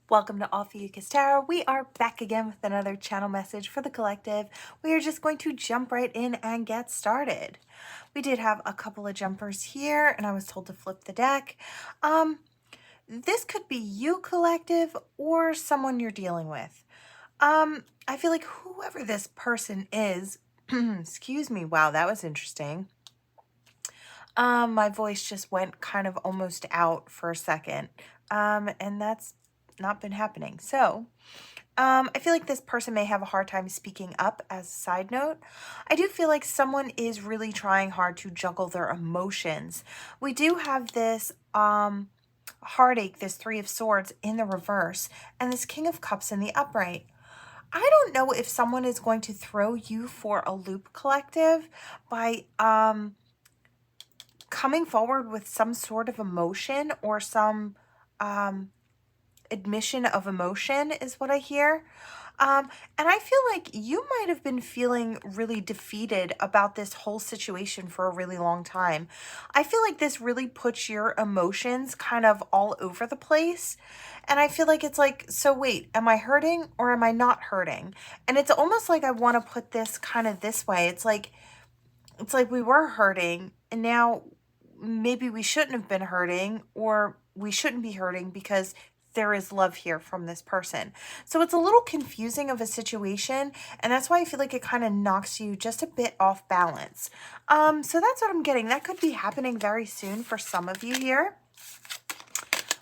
Welcome to Ophiuchus Tarot. We are back again with another channel message for the collective. We are just going to jump right in and get started. We did have a couple of jumpers here, and I was told to flip the deck. This could be you, collective, or someone you're dealing with. I feel like whoever this person is, excuse me, wow, that was interesting. My voice just went kind of almost out for a second, and that's not been happening. So I feel like this person may have a hard time speaking up. As a side note, I do feel like someone is really trying hard to juggle their emotions. We do have this heartache, this Three of Swords in the reverse, and this King of Cups in the upright. I don't know if someone is going to throw you for a loop, collective, by coming forward with some sort of emotion or some admission of emotion is what I hear. And I feel like you might have been feeling really defeated about this whole situation for a really long time. I feel like this really puts your emotions kind of all over the place. And I feel like it's like, so wait, am I hurting or am I not hurting? And it's almost like I want to put this kind of this way. It's like we were hurting and now maybe we shouldn't have been hurting, or we shouldn't be hurting because there is love here from this person. So it's a little confusing of a situation, and that's why I feel like it kind of knocks you just a bit off balance. So that's what I'm getting. That could be happening very soon for some of you here.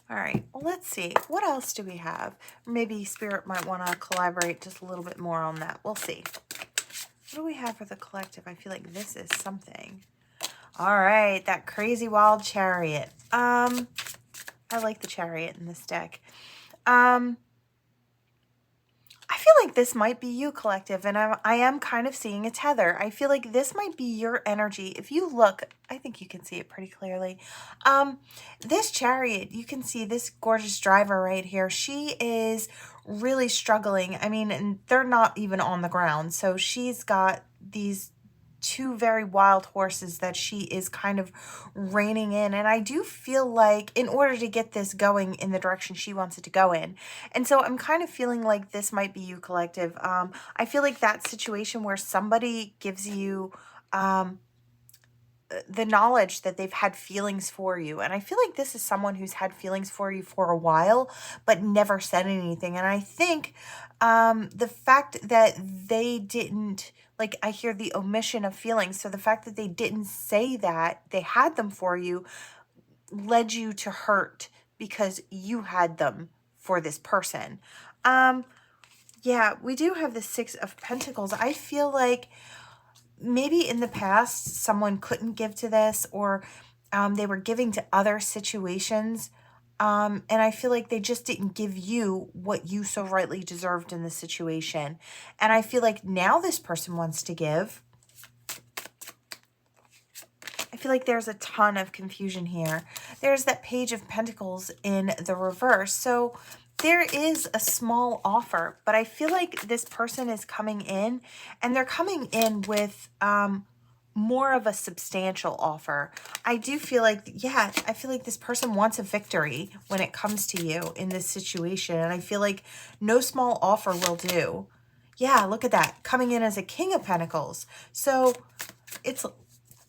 All right, well, let's see. What else do we have? Maybe Spirit might want to collaborate just a little bit more on that. We'll see. What do we have for the collective? I feel like this is something. All right, that crazy wild chariot. I like the chariot in this deck. I feel like this might be you, collective, and I am kind of seeing a tether. I feel like this might be your energy. If you look, I think you can see it pretty clearly. This chariot, you can see this gorgeous driver right here. She is really struggling. I mean, and they're not even on the ground. So she's got these two very wild horses that she is kind of reining in. And I do feel like in order to get this going in the direction she wants it to go in. And so I'm kind of feeling like this might be you, collective. I feel like that situation where somebody gives you the knowledge that they've had feelings for you. And I feel like this is someone who's had feelings for you for a while, but never said anything. And I think the fact that they didn't, like, I hear the omission of feelings. So the fact that they didn't say that they had them for you led you to hurt because you had them for this person. Yeah, we do have the Six of Pentacles. I feel like maybe in the past someone couldn't give to this, or they were giving to other situations. And I feel like they just didn't give you what you so rightly deserved in the situation. And I feel like now this person wants to give. I feel like there's a ton of confusion here. There's that Page of Pentacles in the reverse. So there is a small offer, but I feel like this person is coming in, and they're coming in with more of a substantial offer. I do feel like, yeah, I feel like this person wants a victory when it comes to you in this situation. And I feel like no small offer will do. Yeah, look at that. Coming in as a King of Pentacles. So it's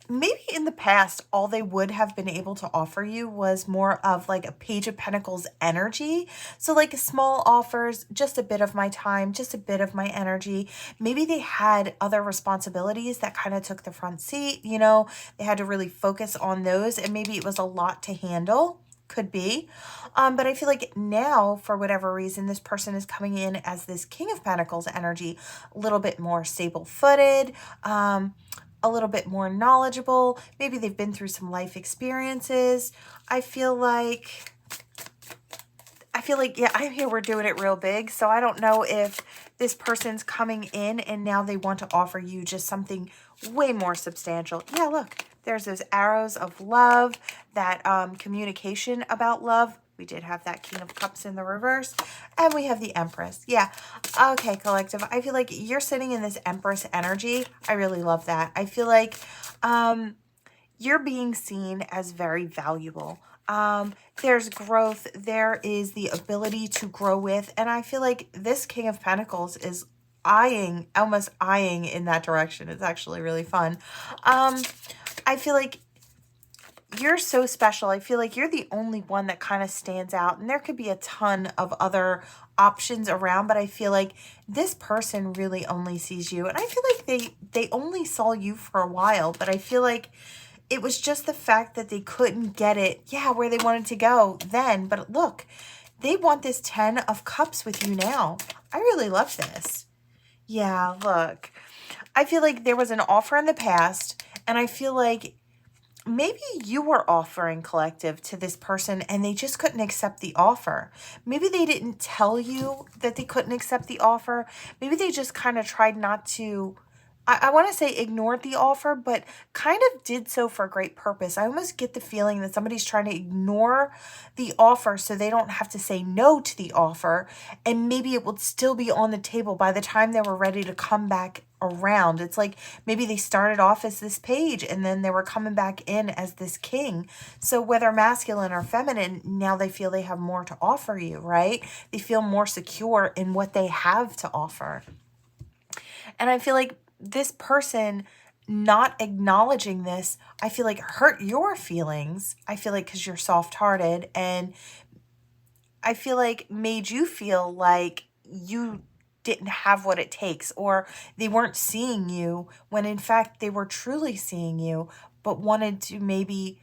maybe in the past, all they would have been able to offer you was more of like a Page of Pentacles energy. So like small offers, just a bit of my time, just a bit of my energy. Maybe they had other responsibilities that kind of took the front seat. You know, they had to really focus on those, and maybe it was a lot to handle. Could be. But I feel like now, for whatever reason, this person is coming in as this King of Pentacles energy, a little bit more stable-footed, a little bit more knowledgeable. Maybe they've been through some life experiences. I feel like, yeah, I'm here, we're doing it real big. So I don't know if this person's coming in and now they want to offer you just something way more substantial. Yeah, look, there's those arrows of love, that communication about love. We did have that King of Cups in the reverse, and we have the Empress. Yeah. Okay, collective. I feel like you're sitting in this Empress energy. I really love that. I feel like you're being seen as very valuable. There's growth. There is the ability to grow with. And I feel like this King of Pentacles is almost eyeing in that direction. It's actually really fun. I feel like you're so special. I feel like you're the only one that kind of stands out. And there could be a ton of other options around, but I feel like this person really only sees you. And I feel like they only saw you for a while, but I feel like it was just the fact that they couldn't get it, where they wanted to go then. But look, they want this 10 of Cups with you now. I really love this. Yeah, look. I feel like there was an offer in the past, and I feel like maybe you were offering, collective, to this person and they just couldn't accept the offer. Maybe they didn't tell you that they couldn't accept the offer. Maybe they just kind of tried not to, I want to say ignored the offer, but kind of did so for a great purpose. I almost get the feeling that somebody's trying to ignore the offer so they don't have to say no to the offer, and maybe it would still be on the table by the time they were ready to come back around. It's like maybe they started off as this page and then they were coming back in as this king. So whether masculine or feminine, now they feel they have more to offer you, right? They feel more secure in what they have to offer. And I feel like this person not acknowledging this, I feel like hurt your feelings. I feel like because you're soft-hearted, and I feel like made you feel like you didn't have what it takes, or they weren't seeing you when in fact they were truly seeing you, but wanted to maybe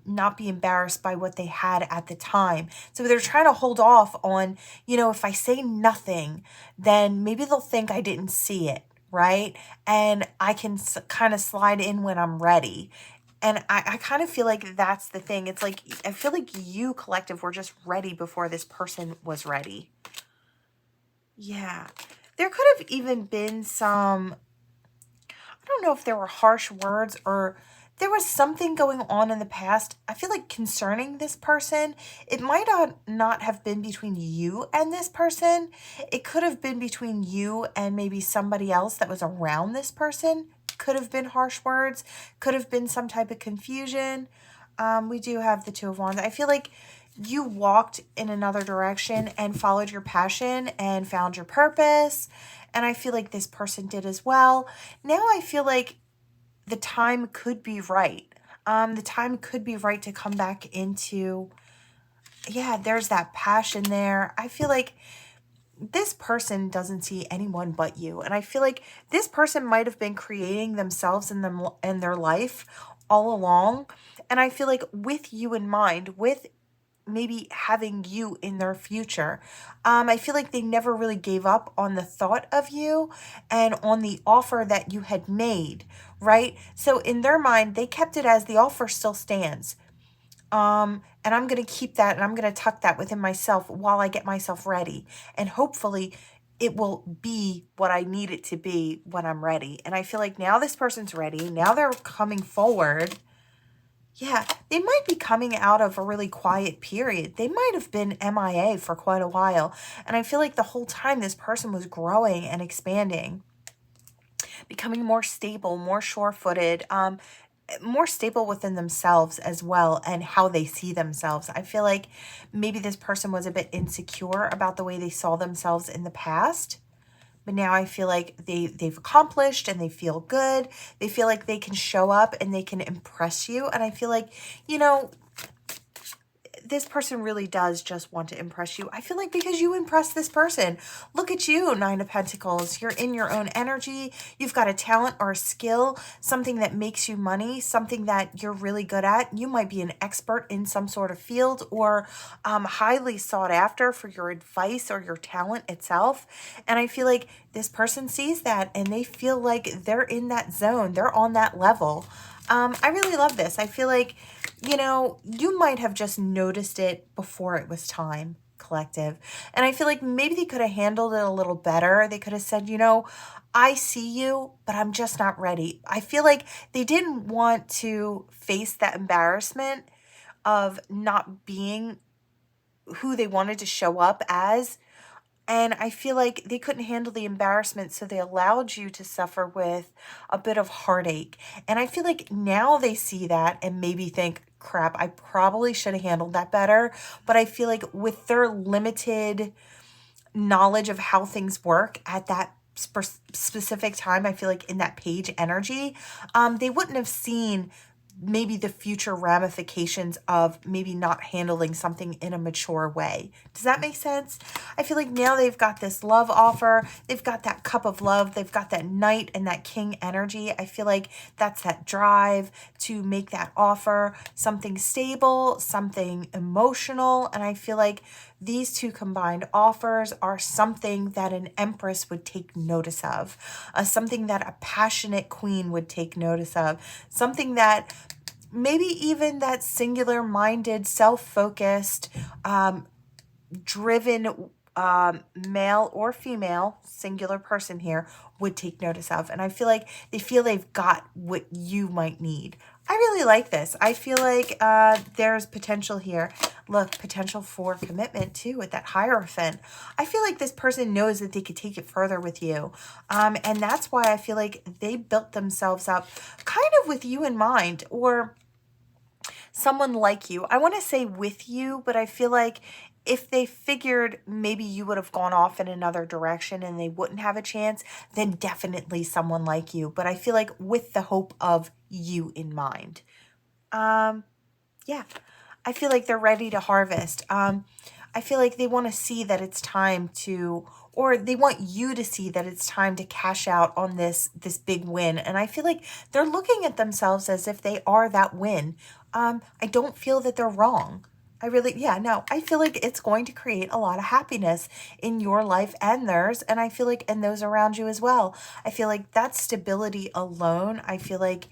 not be embarrassed by what they had at the time. So they're trying to hold off on, if I say nothing, then maybe they'll think I didn't see it, right? And I can kind of slide in when I'm ready. And I kind of feel like that's the thing. It's like, I feel like you, collective, were just ready before this person was ready. Yeah. There could have even been some, I don't know if there were harsh words or there was something going on in the past, I feel like, concerning this person. It might not have been between you and this person. It could have been between you and maybe somebody else that was around this person. Could have been harsh words. Could have been some type of confusion. We do have the Two of Wands. I feel like you walked in another direction and followed your passion and found your purpose. And I feel like this person did as well. Now I feel like the time could be right. The time could be right to come back into, there's that passion there. I feel like this person doesn't see anyone but you. And I feel like this person might have been creating themselves and their life all along. And I feel like with you in mind, with maybe having you in their future, I feel like they never really gave up on the thought of you and on the offer that you had made, right? So in their mind, they kept it as the offer still stands. And I'm going to keep that and I'm going to tuck that within myself while I get myself ready. And hopefully it will be what I need it to be when I'm ready. And I feel like now this person's ready. Now they're coming forward. Yeah, they might be coming out of a really quiet period. They might have been MIA for quite a while. And I feel like the whole time this person was growing and expanding, becoming more stable, more sure-footed, more stable within themselves as well and how they see themselves. I feel like maybe this person was a bit insecure about the way they saw themselves in the past. But now I feel like they've accomplished and they feel good. They feel like they can show up and they can impress you. And I feel like, this person really does just want to impress you. I feel like because you impress this person. Look at you, Nine of Pentacles. You're in your own energy. You've got a talent or a skill, something that makes you money, something that you're really good at. You might be an expert in some sort of field or highly sought after for your advice or your talent itself. And I feel like this person sees that and they feel like they're in that zone. They're on that level. I really love this. I feel like, you might have just noticed it before it was time, collective. And I feel like maybe they could have handled it a little better. They could have said, I see you, but I'm just not ready. I feel like they didn't want to face that embarrassment of not being who they wanted to show up as. And I feel like they couldn't handle the embarrassment, so they allowed you to suffer with a bit of heartache. And I feel like now they see that and maybe think, crap, I probably should have handled that better. But I feel like with their limited knowledge of how things work at that specific time, I feel like in that page energy, they wouldn't have seen maybe the future ramifications of maybe not handling something in a mature way. Does that make sense? I feel like now they've got this love offer. They've got that cup of love. They've got that knight and that king energy. I feel like that's that drive to make that offer, something stable, something emotional. And I feel like these two combined offers are something that an empress would take notice of, something that a passionate queen would take notice of, something that maybe even that singular-minded, self-focused, driven male or female, singular person here, would take notice of. And I feel like they feel they've got what you might need. I really like this. I feel like there's potential here. Look, potential for commitment too with that Hierophant. I feel like this person knows that they could take it further with you. And that's why I feel like they built themselves up kind of with you in mind, or someone like you. I want to say with you, but I feel like if they figured maybe you would have gone off in another direction and they wouldn't have a chance, then definitely someone like you. But I feel like with the hope of you in mind. Yeah, I feel like they're ready to harvest. I feel like they want to see that it's time to, or they want you to see that it's time to cash out on this big win. And I feel like they're looking at themselves as if they are that win. I don't feel that they're wrong. I really, yeah, no, I feel like it's going to create a lot of happiness in your life and theirs. And I feel like in those around you as well. I feel like that stability alone, I feel like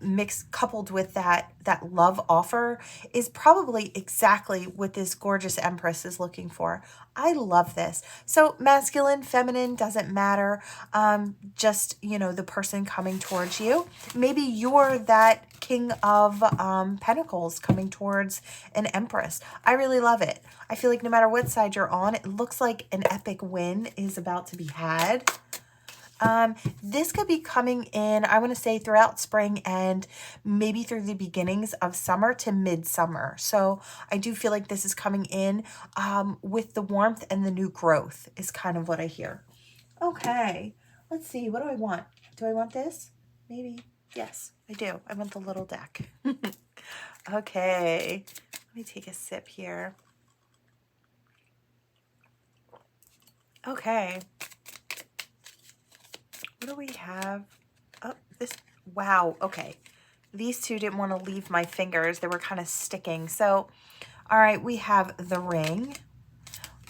mixed, coupled with that love offer, is probably exactly what this gorgeous Empress is looking for. I love this. So masculine, feminine, doesn't matter. Just, you know, the person coming towards you. Maybe you're that King of Pentacles coming towards an Empress. I really love it. I feel like no matter what side you're on, it looks like an epic win is about to be had. This could be coming in, I want to say, throughout spring and maybe through the beginnings of summer to midsummer. So I do feel like this is coming in with the warmth and the new growth is kind of what I hear. Okay, let's see. What do I want? Do I want this? Maybe. Yes, I do. I want the little deck. Okay, let me take a sip here. Okay. What do we have? Oh, this, wow, okay. These two didn't want to leave my fingers. They were kind of sticking. So, all right, we have the ring.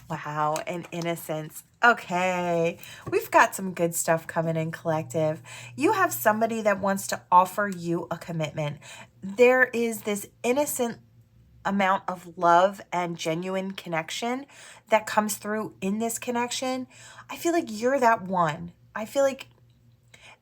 Wow, and innocence. Okay, we've got some good stuff coming in, collective. You have somebody that wants to offer you a commitment. There is this innocent amount of love and genuine connection that comes through in this connection. I feel like you're that one. I feel like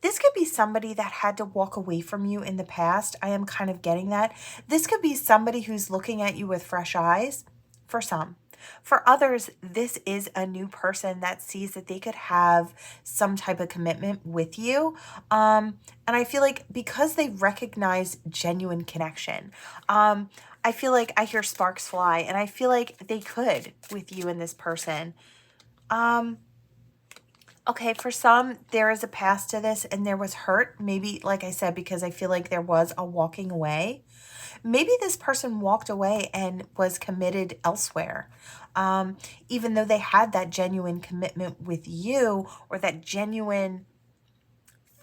this could be somebody that had to walk away from you in the past. I am kind of getting that. This could be somebody who's looking at you with fresh eyes for some. For others, this is a new person that sees that they could have some type of commitment with you. And I feel like because they recognize genuine connection, I feel like I hear sparks fly, and I feel like they could with you and this person. Okay, for some, there is a past to this and there was hurt. Maybe, like I said, because I feel like there was a walking away. Maybe this person walked away and was committed elsewhere. Even though they had that genuine commitment with you, or that genuine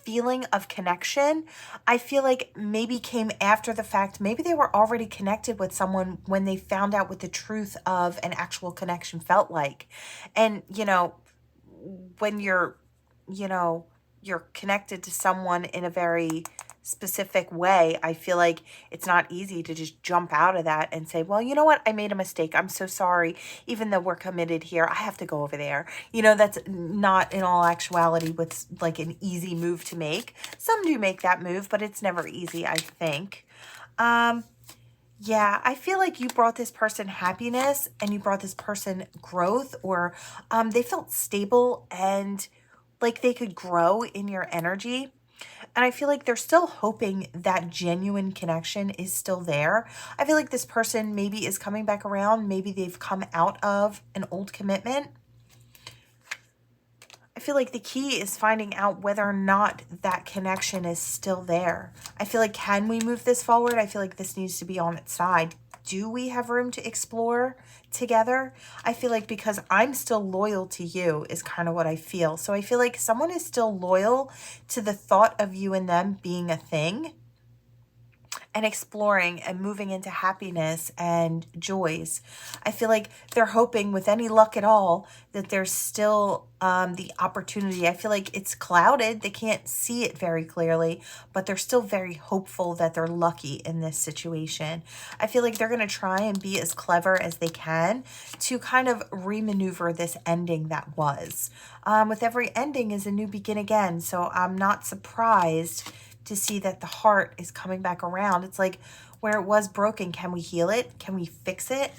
feeling of connection, I feel like maybe came after the fact. Maybe they were already connected with someone when they found out what the truth of an actual connection felt like. And, you know, when you're connected to someone in a very specific way, I feel like it's not easy to just jump out of that and say, well, you know what? I made a mistake. I'm so sorry. Even though we're committed here, I have to go over there. You know, that's not in all actuality what's like an easy move to make. Some do make that move, but it's never easy, I think. Yeah, I feel like you brought this person happiness and you brought this person growth, or they felt stable and like they could grow in your energy. And I feel like they're still hoping that genuine connection is still there. I feel like this person maybe is coming back around. Maybe they've come out of an old commitment. I feel like the key is finding out whether or not that connection is still there. I feel like, can we move this forward? I feel like this needs to be on its side. Do we have room to explore together? I feel like because I'm still loyal to you is kind of what I feel. So I feel like someone is still loyal to the thought of you and them being a thing, and exploring and moving into happiness and joys. I feel like they're hoping, with any luck at all, that there's still the opportunity. I feel like it's clouded. They can't see it very clearly, but they're still very hopeful that they're lucky in this situation. I feel like they're going to try and be as clever as they can to kind of remaneuver this ending that was. With every ending is a new begin again. So I'm not surprised to see that the heart is coming back around. It's like, where it was broken, can we heal it? Can we fix it?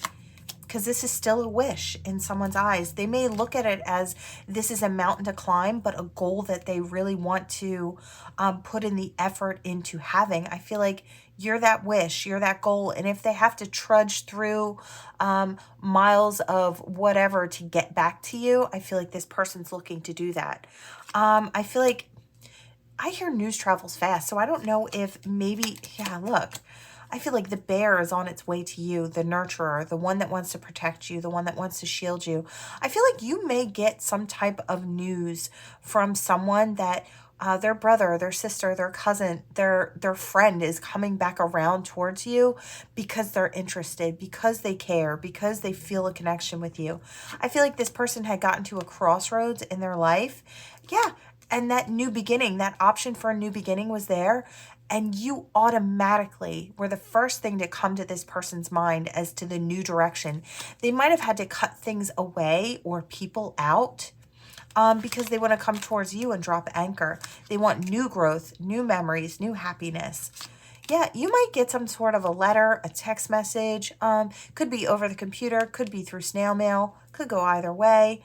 Because this is still a wish in someone's eyes. They may look at it as this is a mountain to climb, but a goal that they really want to put in the effort into having. I feel like you're that wish, you're that goal. And if they have to trudge through miles of whatever to get back to you, I feel like this person's looking to do that. I feel like I hear news travels fast, so I don't know if maybe, yeah, look, I feel like the bear is on its way to you, the nurturer, the one that wants to protect you, the one that wants to shield you. I feel like you may get some type of news from someone that their brother, their sister, their cousin, their friend is coming back around towards you because they're interested, because they care, because they feel a connection with you. I feel like this person had gotten to a crossroads in their life. Yeah. And that new beginning, that option for a new beginning was there. And you automatically were the first thing to come to this person's mind as to the new direction. They might have had to cut things away or people out because they want to come towards you and drop anchor. They want new growth, new memories, new happiness. Yeah, you might get some sort of a letter, a text message. Could be over the computer, could be through snail mail, could go either way.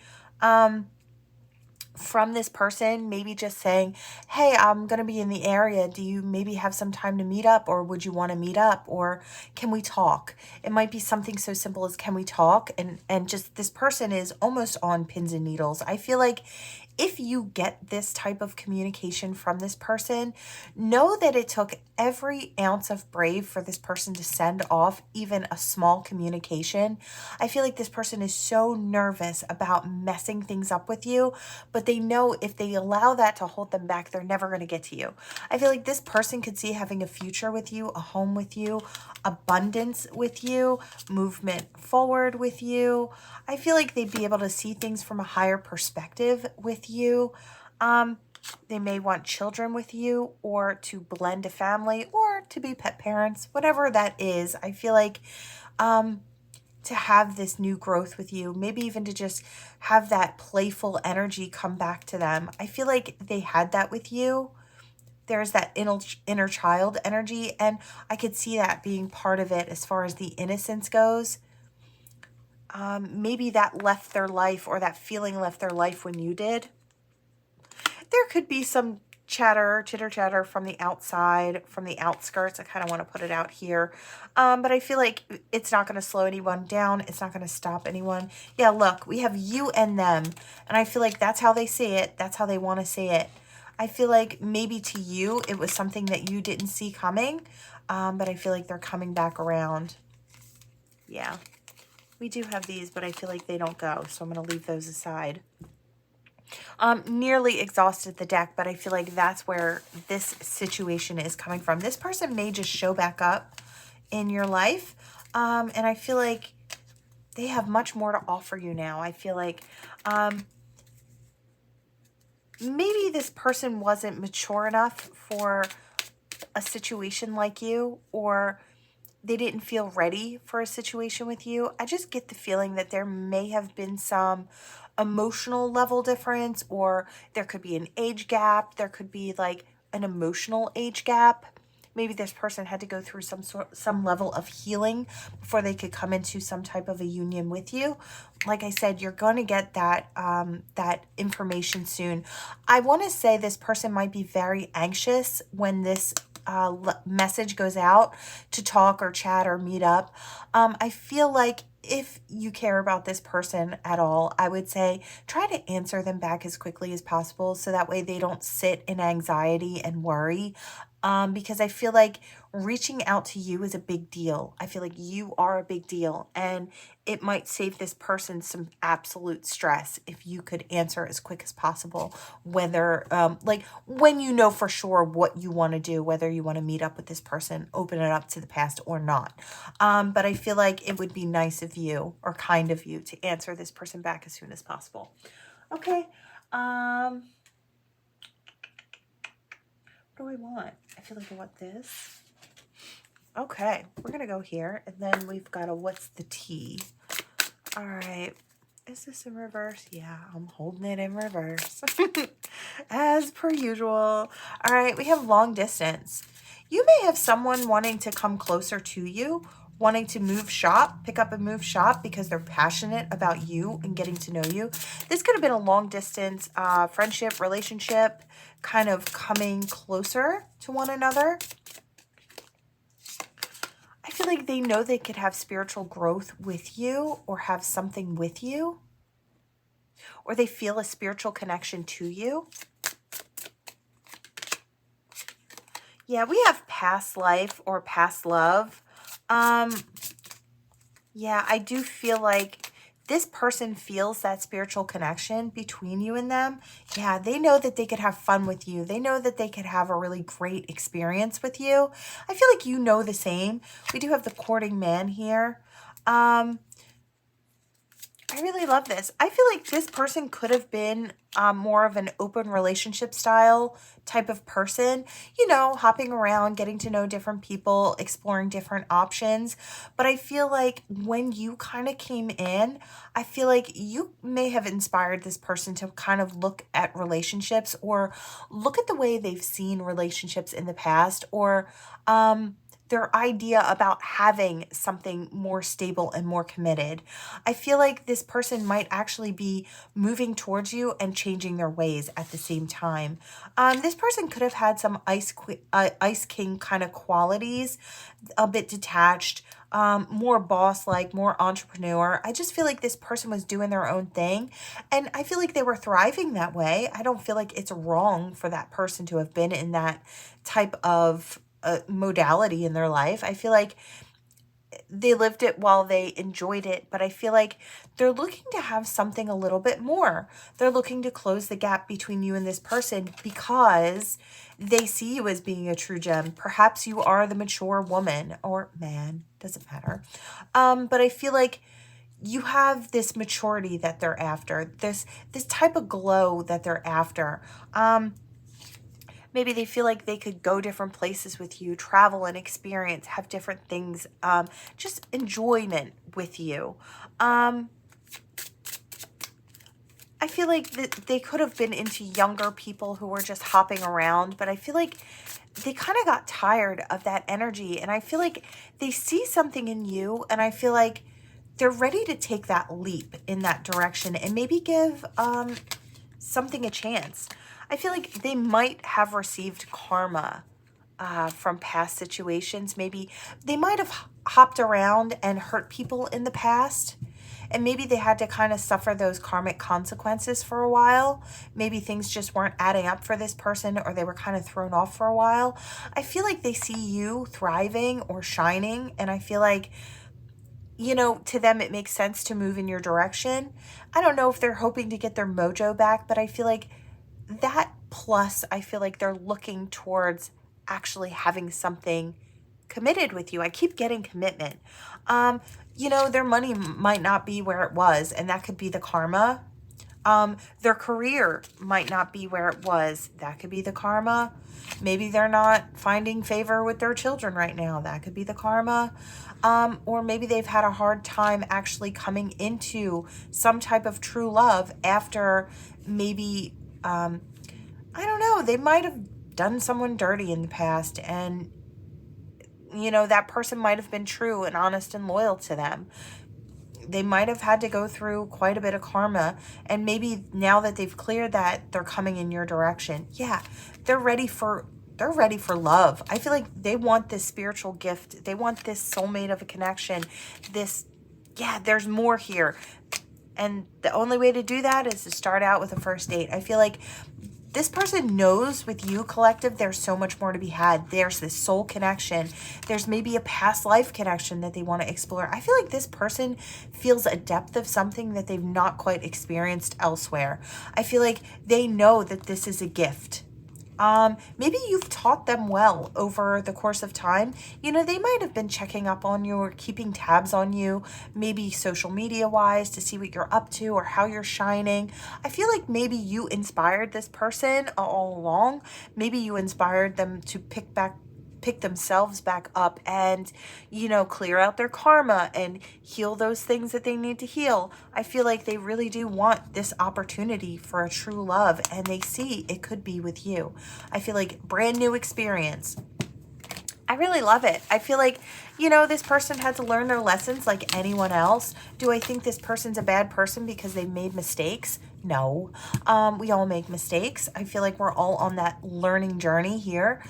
From this person, maybe just saying, hey, I'm going to be in the area. Do you maybe have some time to meet up, or would you want to meet up, or can we talk? It might be something so simple as, can we talk? And just this person is almost on pins and needles. I feel like if you get this type of communication from this person, know that it took every ounce of brave for this person to send off even a small communication. I feel like this person is so nervous about messing things up with you, but they know if they allow that to hold them back, they're never going to get to you. I feel like this person could see having a future with you, a home with you, abundance with you, movement forward with you. I feel like they'd be able to see things from a higher perspective with you. They may want children with you, or to blend a family, or to be pet parents, whatever that is. I feel like to have this new growth with you, maybe even to just have that playful energy come back to them. I feel like they had that with you. There's that inner child energy, and I could see that being part of it as far as the innocence goes. Maybe that left their life, or that feeling left their life when you did. There could be some chitter chatter from the outside, from the outskirts. I kind of want to put it out here. But I feel like it's not going to slow anyone down. It's not going to stop anyone. Yeah, look, we have you and them. And I feel like that's how they see it. That's how they want to see it. I feel like maybe to you, it was something that you didn't see coming. But I feel like they're coming back around. Yeah, we do have these, but I feel like they don't go. So I'm going to leave those aside. Nearly exhausted the deck, but I feel like that's where this situation is coming from. This person may just show back up in your life, and I feel like they have much more to offer you now. I feel like maybe this person wasn't mature enough for a situation like you, or they didn't feel ready for a situation with you. I just get the feeling that there may have been some emotional level difference, or there could be an age gap. There could be like an emotional age gap. maybe this person had to go through some level of healing before they could come into some type of a union with you. Like I said, you're going to get that that information soon. I want to say this person might be very anxious when this message goes out to talk or chat or meet up. I feel like if you care about this person at all, I would say try to answer them back as quickly as possible so that way they don't sit in anxiety and worry. Because I feel like reaching out to you is a big deal. I feel like you are a big deal, and it might save this person some absolute stress if you could answer as quick as possible, whether like when you know for sure what you want to do, whether you want to meet up with this person, open it up to the past or not. But I feel like it would be nice of you, or kind of you, to answer this person back as soon as possible. Okay. What do I want? I feel like I want this. Okay, we're going to go here. And then we've got a what's the tea? All right. Is this in reverse? Yeah, I'm holding it in reverse. As per usual. All right, we have long distance. You may have someone wanting to come closer to you, wanting to move shop, pick up and move shop because they're passionate about you and getting to know you. This could have been a long distance friendship, relationship, kind of coming closer to one another. I feel like they know they could have spiritual growth with you or have something with you, or they feel a spiritual connection to you. Yeah, we have past life or past love. Yeah, I do feel like this person feels that spiritual connection between you and them. Yeah, they know that they could have fun with you. They know that they could have a really great experience with you. I feel like you know the same. We do have the courting man here. I really love this. I feel like this person could have been more of an open relationship style type of person, you know, hopping around, getting to know different people, exploring different options. But I feel like when you kind of came in, I feel like you may have inspired this person to kind of look at relationships, or look at the way they've seen relationships in the past, or their idea about having something more stable and more committed. I feel like this person might actually be moving towards you and changing their ways at the same time. This person could have had some Ice King kind of qualities, a bit detached, more boss-like, more entrepreneur. I just feel like this person was doing their own thing, and I feel like they were thriving that way. I don't feel like it's wrong for that person to have been in that type of modality in their life. I feel like they lived it while they enjoyed it, but I feel like they're looking to have something a little bit more. They're looking to close the gap between you and this person because they see you as being a true gem. Perhaps you are the mature woman or man, doesn't matter. But I feel like you have this maturity that they're after, this type of glow that they're after. Maybe they feel like they could go different places with you, travel and experience, have different things, just enjoyment with you. I feel like they could have been into younger people who were just hopping around, but I feel like they kind of got tired of that energy, and I feel like they see something in you, and I feel like they're ready to take that leap in that direction and maybe give something a chance. I feel like they might have received karma from past situations. Maybe they might have hopped around and hurt people in the past, and maybe they had to kind of suffer those karmic consequences for a while. Maybe things just weren't adding up for this person, or they were kind of thrown off for a while. I feel like they see you thriving or shining, and I feel like, you know, to them it makes sense to move in your direction. I don't know if they're hoping to get their mojo back, but I feel like that, plus I feel like they're looking towards actually having something committed with you. I keep getting commitment. You know, their money might not be where it was, and that could be the karma. Their career might not be where it was. That could be the karma. Maybe they're not finding favor with their children right now. That could be the karma. Or maybe they've had a hard time actually coming into some type of true love after maybe, I don't know, they might have done someone dirty in the past, and you know, that person might have been true and honest and loyal to them. They might have had to go through quite a bit of karma, and maybe now that they've cleared that, they're coming in your direction. Yeah, they're ready for love. I feel like they want this spiritual gift. They want this soulmate of a connection. This, yeah, there's more here. And the only way to do that is to start out with a first date. I feel like this person knows with you, collective, there's so much more to be had. There's this soul connection. There's maybe a past life connection that they want to explore. I feel like this person feels a depth of something that they've not quite experienced elsewhere. I feel like they know that this is a gift. Maybe you've taught them well over the course of time. You know, they might have been checking up on you or keeping tabs on you, maybe social media wise, to see what you're up to or how you're shining. I feel like maybe you inspired this person all along. Maybe you inspired them to pick themselves back up and, you know, clear out their karma and heal those things that they need to heal. I feel like they really do want this opportunity for a true love, and they see it could be with you. I feel like brand new experience. I really love it. I feel like, you know, this person had to learn their lessons like anyone else. Do I think this person's a bad person because they made mistakes? No. We all make mistakes. I feel like we're all on that learning journey here.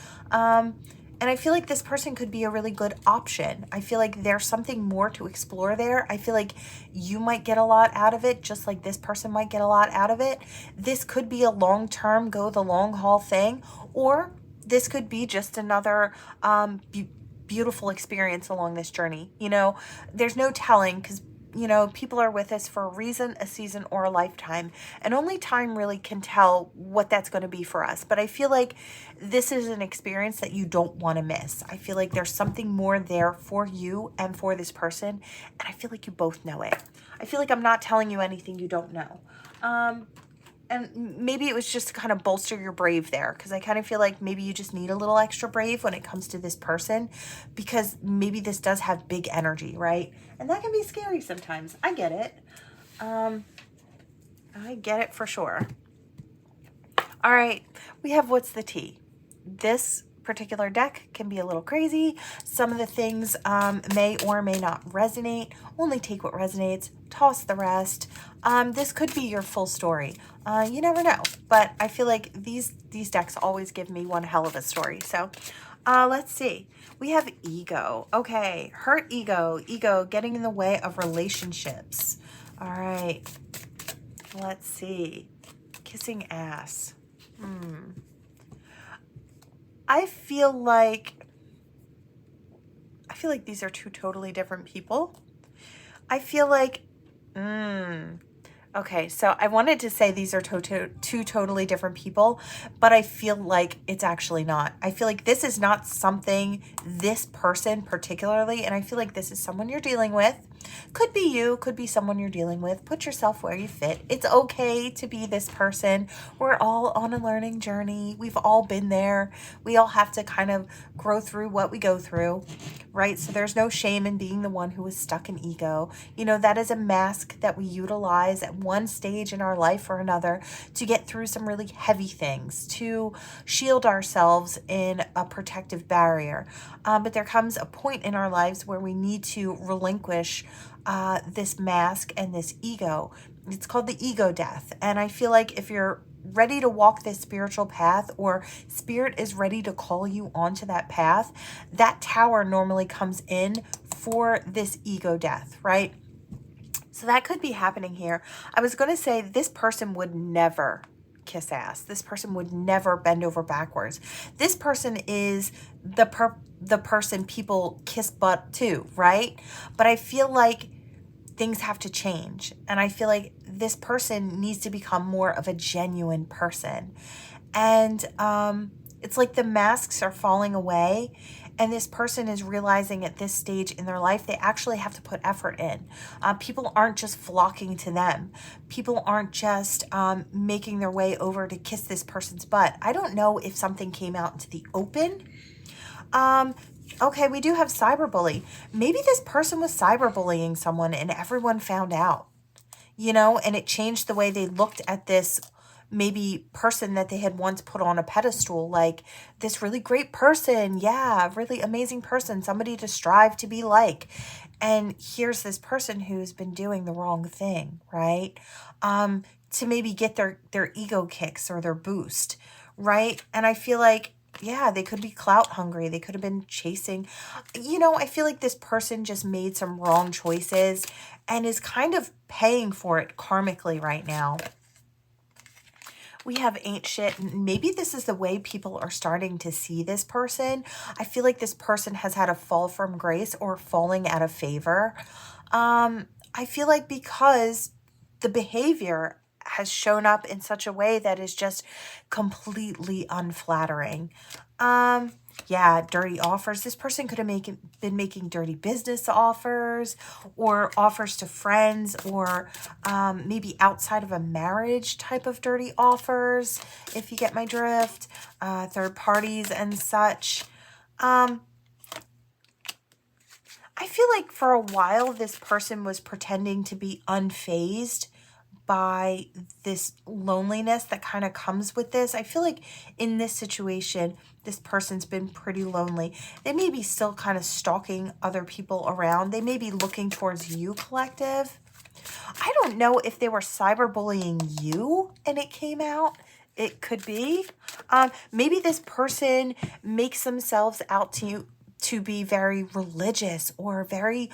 And I feel like this person could be a really good option. I feel like there's something more to explore there. I feel like you might get a lot out of it, just like this person might get a lot out of it. This could be a long-term, go the long haul thing, or this could be just another beautiful experience along this journey. You know, there's no telling, because you know, people are with us for a reason, a season, or a lifetime. And only time really can tell what that's going to be for us. But I feel like this is an experience that you don't want to miss. I feel like there's something more there for you and for this person. And I feel like you both know it. I feel like I'm not telling you anything you don't know. And maybe it was just to kind of bolster your brave there, because I kind of feel like maybe you just need a little extra brave when it comes to this person, because maybe this does have big energy, right? And that can be scary sometimes. I get it. I get it for sure. All right, we have What's the Tea? This particular deck can be a little crazy. Some of the things may or may not resonate. Only take what resonates, toss the rest. This could be your full story. You never know, but I feel like these decks always give me one hell of a story. So let's see. We have ego. Okay, hurt ego. Ego getting in the way of relationships. All right, let's see. Kissing ass. I feel like these are two totally different people. I feel like, okay, so I wanted to say these are two totally different people, but I feel like it's actually not. I feel like this is not something, this person particularly, and I feel like this is someone you're dealing with. Could be you, could be someone you're dealing with. Put yourself where you fit. It's okay to be this person. We're all on a learning journey. We've all been there. We all have to kind of grow through what we go through, right? So there's no shame in being the one who is stuck in ego. You know, that is a mask that we utilize at one stage in our life or another to get through some really heavy things, to shield ourselves in a protective barrier. But there comes a point in our lives where we need to relinquish this mask and this ego. It's called the ego death. And I feel like if you're ready to walk this spiritual path, or spirit is ready to call you onto that path, that tower normally comes in for this ego death, right? So that could be happening here. I was going to say this person would never kiss ass. This person would never bend over backwards. This person is the person people kiss butt to, right? But I feel like things have to change. And I feel like this person needs to become more of a genuine person. And it's like the masks are falling away. And this person is realizing at this stage in their life, they actually have to put effort in. People aren't just flocking to them. People aren't just making their way over to kiss this person's butt. I don't know if something came out into the open. Okay, we do have cyberbully. Maybe this person was cyberbullying someone and everyone found out, you know, and it changed the way they looked at this maybe person that they had once put on a pedestal, like this really great person, yeah, really amazing person, somebody to strive to be like. And here's this person who's been doing the wrong thing, right? To maybe get their ego kicks or their boost, right? And I feel like, yeah, they could be clout hungry. They could have been chasing, I feel like this person just made some wrong choices and is kind of paying for it karmically right now. We have ain't shit. Maybe this is the way people are starting to see this person. I feel like this person has had a fall from grace or falling out of favor. I feel like because the behavior has shown up in such a way that is just completely unflattering. Yeah, dirty offers. This person could have been making dirty business offers or offers to friends or maybe outside of a marriage type of dirty offers, if you get my drift, third parties and such. I feel like for a while this person was pretending to be unfazed by this loneliness that kind of comes with this. I feel like in this situation, this person's been pretty lonely. They may be still kind of stalking other people around. They may be looking towards you, collective. I don't know if they were cyberbullying you and it came out. It could be. Maybe this person makes themselves out to be very religious or very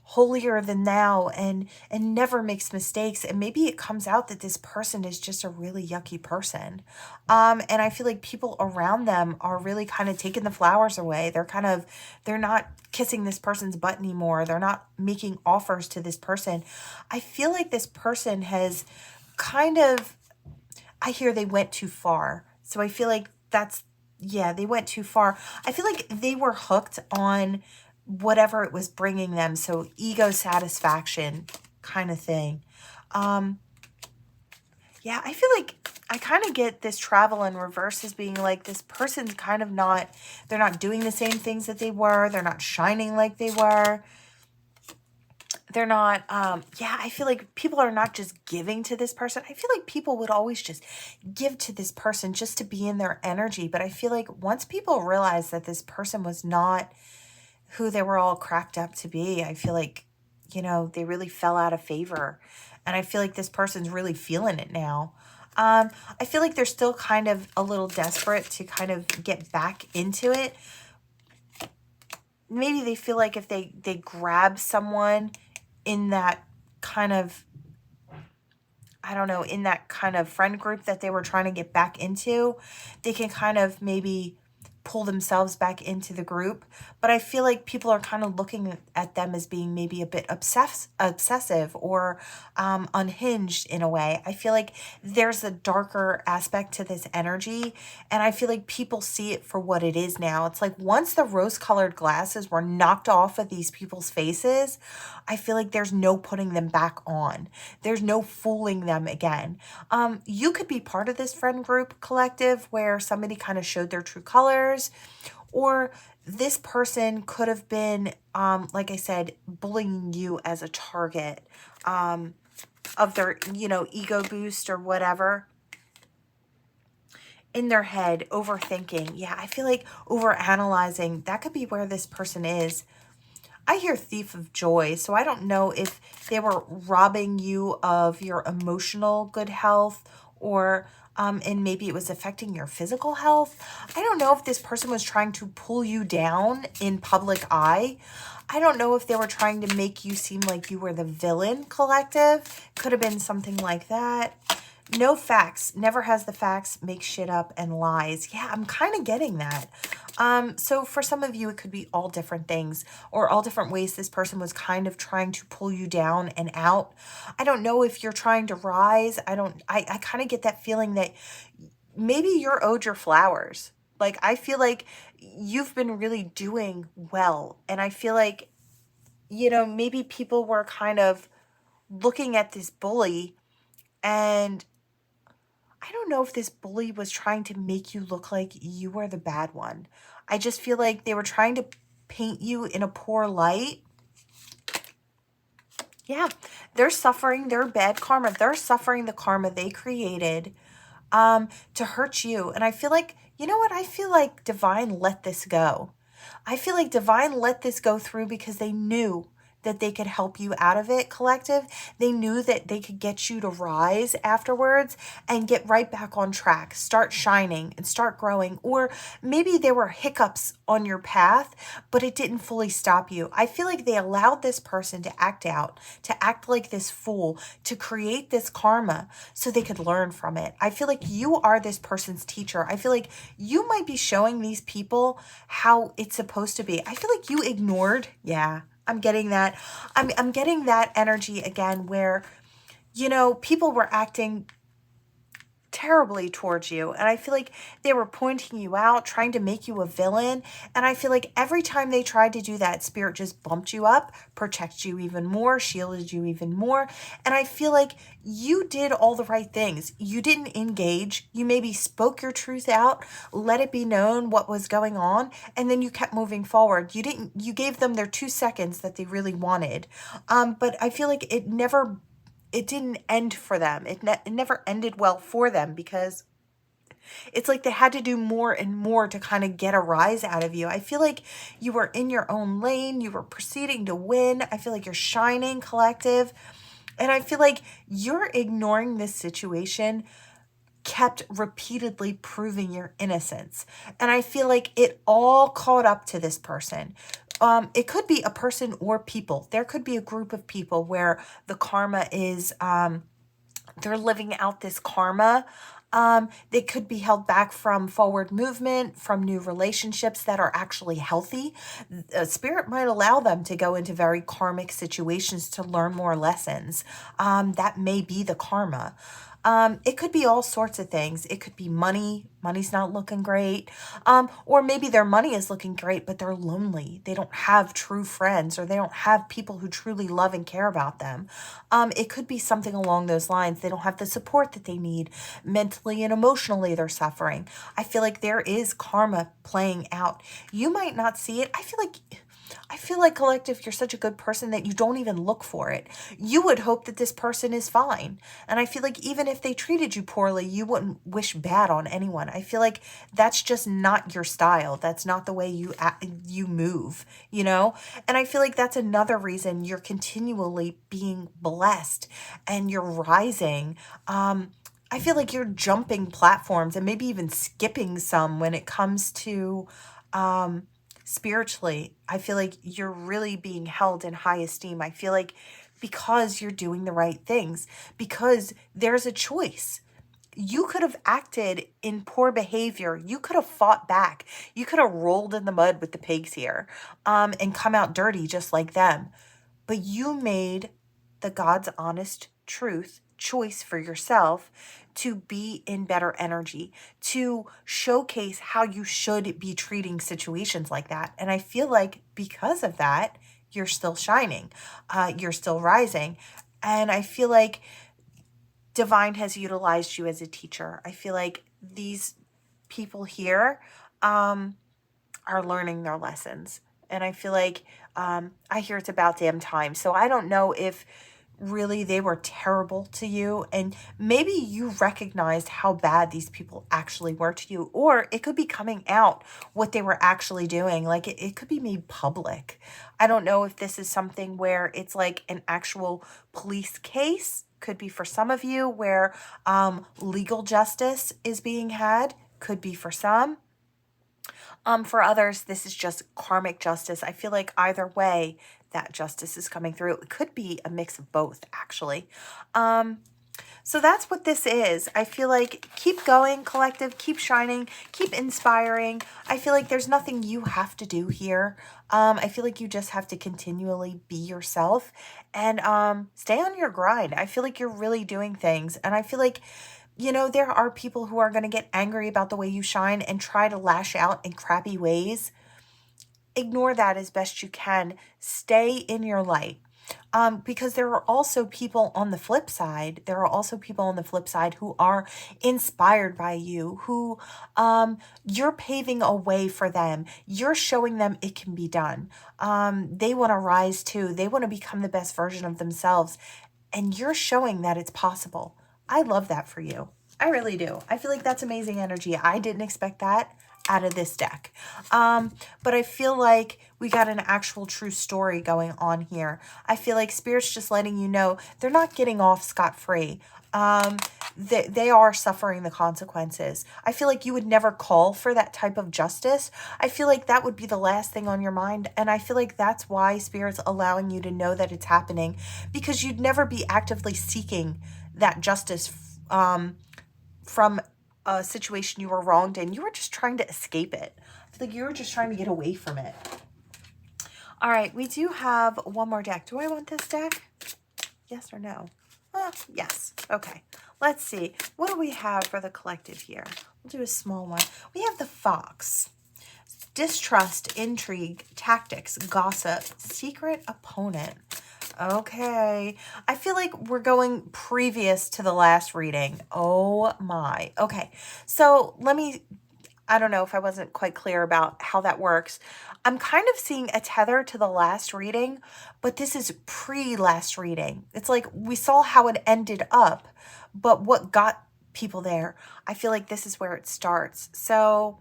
holier than thou and never makes mistakes, and maybe it comes out that this person is just a really yucky person, and I feel like people around them are really kind of taking the flowers away. They're not kissing this person's butt anymore. They're not making offers to this person. I feel like this person has kind of, I hear they went too far, so I feel like they went too far. I feel like they were hooked on whatever it was bringing them. So ego satisfaction kind of thing. Yeah, I feel like I kind of get this travel in reverse as being like this person's kind of they're not doing the same things that they were. They're not shining like they were. They're not, I feel like people are not just giving to this person. I feel like people would always just give to this person just to be in their energy. But I feel like once people realize that this person was not who they were all cracked up to be, I feel like, they really fell out of favor. And I feel like this person's really feeling it now. I feel like they're still kind of a little desperate to kind of get back into it. Maybe they feel like if they grab someone in that kind of, I don't know, in that kind of friend group that they were trying to get back into, they can kind of maybe pull themselves back into the group. But I feel like people are kind of looking at them as being maybe a bit obsessive or unhinged in a way. I feel like there's a darker aspect to this energy, and I feel like people see it for what it is now. It's like once the rose-colored glasses were knocked off of these people's faces, I feel like there's no putting them back on. There's no fooling them again. You could be part of this friend group collective where somebody kind of showed their true colors, or this person could have been, like I said, bullying you as a target of their, ego boost or whatever. In their head, overthinking. Yeah, I feel like overanalyzing, that could be where this person is. I hear thief of joy, so I don't know if they were robbing you of your emotional good health or and maybe it was affecting your physical health. I don't know if this person was trying to pull you down in public eye. I don't know if they were trying to make you seem like you were the villain, collective. Could have been something like that. No facts, never has the facts, makes shit up and lies. Yeah, I'm kind of getting that. So for some of you, it could be all different things or all different ways this person was kind of trying to pull you down and out. I don't know if you're trying to rise. I kind of get that feeling that maybe you're owed your flowers. Like, I feel like you've been really doing well. And I feel like, maybe people were kind of looking at this bully, and I don't know if this bully was trying to make you look like you were the bad one. I just feel like they were trying to paint you in a poor light. Yeah, they're suffering their bad karma. They're suffering the karma they created to hurt you. And I feel like, you know what? I feel like Divine let this go. I feel like Divine let this go through because they knew that they could help you out of it, collective. They knew that they could get you to rise afterwards and get right back on track, start shining and start growing. Or maybe there were hiccups on your path, but it didn't fully stop you. I feel like they allowed this person to act out, to act like this fool, to create this karma so they could learn from it. I feel like you are this person's teacher. I feel like you might be showing these people how it's supposed to be. I feel like you ignored, yeah, I'm getting that. I'm getting that energy again where, you know, people were acting terribly towards you. And I feel like they were pointing you out, trying to make you a villain. And I feel like every time they tried to do that, Spirit just bumped you up, protected you even more, shielded you even more. And I feel like you did all the right things. You didn't engage. You maybe spoke your truth out, let it be known what was going on, and then you kept moving forward. You gave them their 2 seconds that they really wanted. But I feel like it didn't end for them. It never ended well for them because it's like they had to do more and more to kind of get a rise out of you. I feel like you were in your own lane. You were proceeding to win. I feel like you're shining, collective. And I feel like you're ignoring this situation kept repeatedly proving your innocence. And I feel like it all caught up to this person. It could be a person or people. There could be a group of people where the karma is, they're living out this karma. They could be held back from forward movement, from new relationships that are actually healthy. Spirit might allow them to go into very karmic situations to learn more lessons. That may be the karma. It could be all sorts of things. It could be money. Money's not looking great. Or maybe their money is looking great, but they're lonely. They don't have true friends, or they don't have people who truly love and care about them. It could be something along those lines. They don't have the support that they need. Mentally and emotionally, they're suffering. I feel like there is karma playing out. You might not see it. I feel like, collective, you're such a good person that you don't even look for it. You would hope that this person is fine. And I feel like even if they treated you poorly, you wouldn't wish bad on anyone. I feel like that's just not your style. That's not the way you move, you know? And I feel like that's another reason you're continually being blessed and you're rising. I feel like you're jumping platforms and maybe even skipping some when it comes to spiritually. I feel like you're really being held in high esteem. I feel like because you're doing the right things, because there's a choice. You could have acted in poor behavior. You could have fought back. You could have rolled in the mud with the pigs here, and come out dirty just like them. But you made the God's honest truth choice for yourself to be in better energy, to showcase how you should be treating situations like that. And I feel like because of that, you're still shining, you're still rising. And I feel like Divine has utilized you as a teacher. I feel like these people here are learning their lessons. And I feel like I hear it's about damn time. So I don't know if really they were terrible to you, and maybe you recognized how bad these people actually were to you, or it could be coming out what they were actually doing. Like it could be made public. I don't know if this is something where it's like an actual police case. Could be for some of you where legal justice is being had. Could be for some. For others, this is just karmic justice. I feel like either way, that justice is coming through. It could be a mix of both, actually. So that's what this is. I feel like keep going, collective, keep shining, keep inspiring. I feel like there's nothing you have to do here. I feel like you just have to continually be yourself and stay on your grind. I feel like you're really doing things. And I feel like, you know, there are people who are going to get angry about the way you shine and try to lash out in crappy ways. Ignore that as best you can. Stay in your light. Because there are also people on the flip side. There are also people on the flip side who are inspired by you, who you're paving a way for them. You're showing them it can be done. They want to rise too. They want to become the best version of themselves. And you're showing that it's possible. I love that for you. I really do. I feel like that's amazing energy. I didn't expect that out of this deck. But I feel like we got an actual true story going on here. I feel like Spirit's just letting you know they're not getting off scot-free. They are suffering the consequences. I feel like you would never call for that type of justice. I feel like that would be the last thing on your mind. And I feel like that's why Spirit's allowing you to know that it's happening, because you'd never be actively seeking that justice from a situation you were wronged in. You were just trying to escape it. I feel like you were just trying to get away from it. All right, we do have one more deck. Do I want this deck? Yes or no? Yes. Okay. Let's see. What do we have for the collective here? We'll do a small one. We have the Fox. Distrust, intrigue, tactics, gossip, secret opponent. Okay. I feel like we're going previous to the last reading. Oh my. Okay. So I don't know if I wasn't quite clear about how that works. I'm kind of seeing a tether to the last reading, but this is pre-last reading. It's like we saw how it ended up, but what got people there, I feel like this is where it starts. So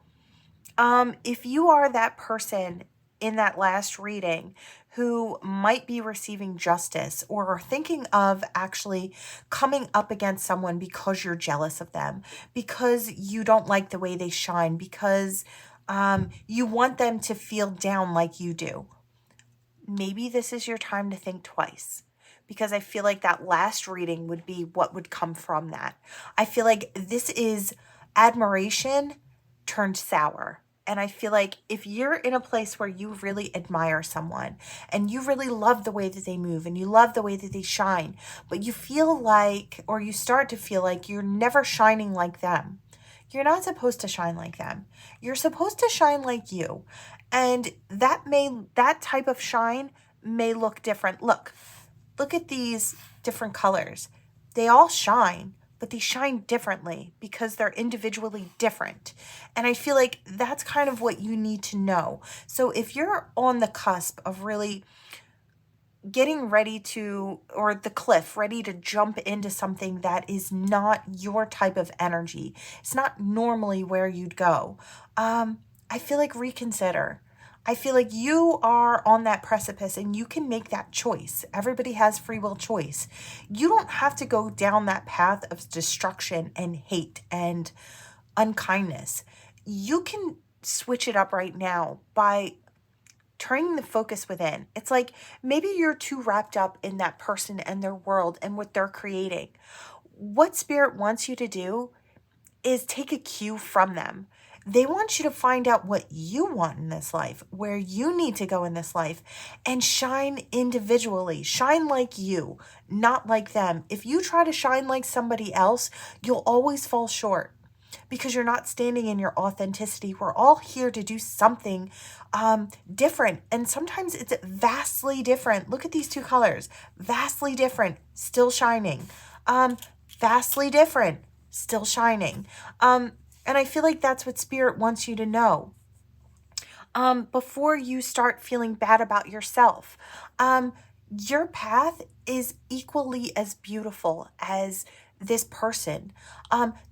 if you are that person in that last reading who might be receiving justice or are thinking of actually coming up against someone because you're jealous of them, because you don't like the way they shine, because you want them to feel down like you do, maybe this is your time to think twice. Because I feel like that last reading would be what would come from that. I feel like this is admiration turned sour. And I feel like if you're in a place where you really admire someone and you really love the way that they move and you love the way that they shine, but you feel like, or you start to feel like you're never shining like them. You're not supposed to shine like them. You're supposed to shine like you. And that type of shine may look different. Look at these different colors. They all shine, but they shine differently because they're individually different. And I feel like that's kind of what you need to know. So if you're on the cusp of really getting ready to, or the cliff, ready to jump into something that is not your type of energy, it's not normally where you'd go, I feel like reconsider. I feel like you are on that precipice and you can make that choice. Everybody has free will choice. You don't have to go down that path of destruction and hate and unkindness. You can switch it up right now by turning the focus within. It's like maybe you're too wrapped up in that person and their world and what they're creating. What Spirit wants you to do is take a cue from them. They want you to find out what you want in this life, where you need to go in this life, and shine individually. Shine like you, not like them. If you try to shine like somebody else, you'll always fall short because you're not standing in your authenticity. We're all here to do something different, and sometimes it's vastly different. Look at these two colors. Vastly different, still shining. Vastly different, still shining. And I feel like that's what Spirit wants you to know. Before you start feeling bad about yourself, your path is equally as beautiful as this person.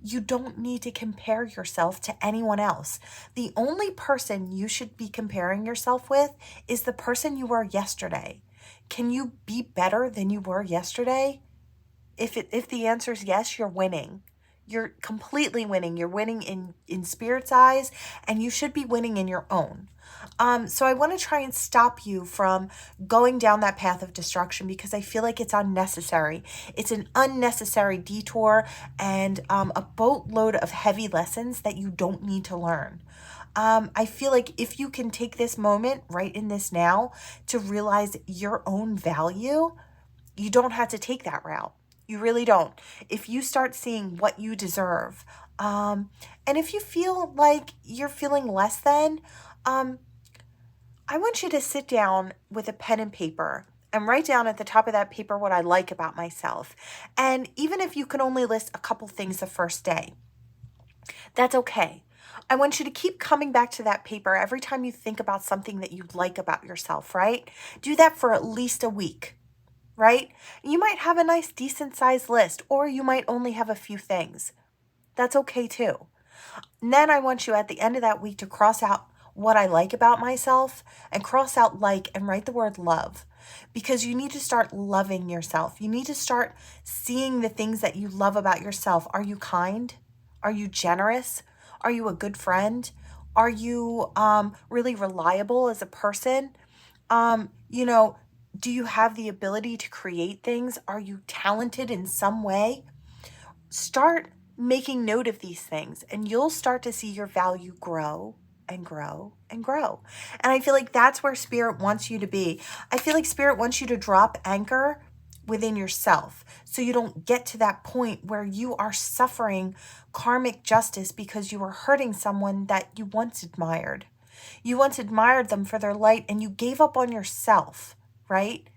You don't need to compare yourself to anyone else. The only person you should be comparing yourself with is the person you were yesterday. Can you be better than you were yesterday? If the answer is yes, you're winning. You're completely winning. You're winning in Spirit's eyes, and you should be winning in your own. So I want to try and stop you from going down that path of destruction because I feel like it's unnecessary. It's an unnecessary detour and a boatload of heavy lessons that you don't need to learn. I feel like if you can take this moment right in this now to realize your own value, you don't have to take that route. You really don't. If you start seeing what you deserve, and if you feel like you're feeling less than, I want you to sit down with a pen and paper and write down at the top of that paper what I like about myself. And even if you can only list a couple things the first day, that's okay. I want you to keep coming back to that paper every time you think about something that you like about yourself, right? Do that for at least a week, right? You might have a nice, decent sized list, or you might only have a few things. That's okay too. And then I want you at the end of that week to cross out what I like about myself and cross out like and write the word love, because you need to start loving yourself. You need to start seeing the things that you love about yourself. Are you kind? Are you generous? Are you a good friend? Are you really reliable as a person? You know, do you have the ability to create things? Are you talented in some way? Start making note of these things, and you'll start to see your value grow and grow and grow. And I feel like that's where Spirit wants you to be. I feel like Spirit wants you to drop anchor within yourself so you don't get to that point where you are suffering karmic justice because you were hurting someone that you once admired. You once admired them for their light, and you gave up on yourself, right?